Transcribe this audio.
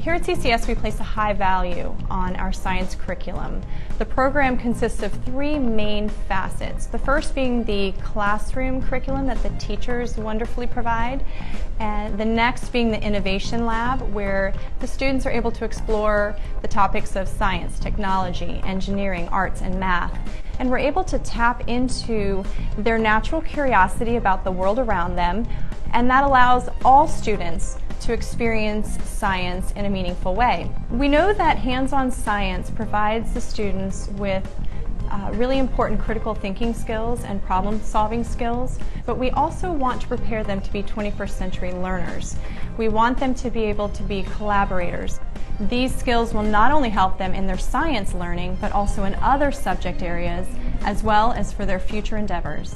Here at CCS, we place a high value on our science curriculum. The program consists of three main facets. The first being the classroom curriculum that the teachers wonderfully provide, and the next being the innovation lab, where the students are able to explore the topics of science, technology, engineering, arts, and math. And we're able to tap into their natural curiosity about the world around them, and that allows all students to experience science in a meaningful way. We know that hands-on science provides the students with really important critical thinking skills and problem-solving skills, but we also want to prepare them to be 21st century learners. We want them to be able to be collaborators. These skills will not only help them in their science learning, but also in other subject areas, as well as for their future endeavors.